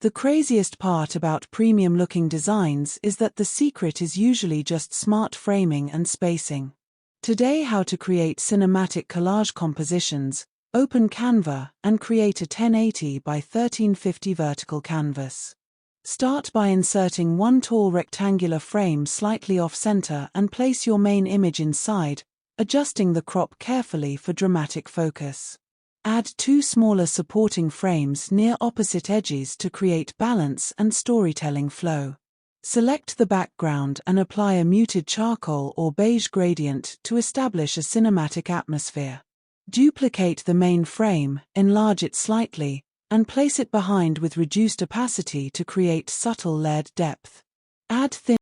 The craziest part about premium-looking designs is that the secret is usually just smart framing and spacing. Today, how to create cinematic collage compositions. Open Canva and create a 1080 by 1350 vertical canvas. Start by inserting one tall rectangular frame slightly off-center and place your main image inside, adjusting the crop carefully for dramatic focus. Add two smaller supporting frames near opposite edges to create balance and storytelling flow. Select the background and apply a muted charcoal or beige gradient to establish a cinematic atmosphere. Duplicate the main frame, enlarge it slightly, and place it behind with reduced opacity to create subtle layered depth. Add thin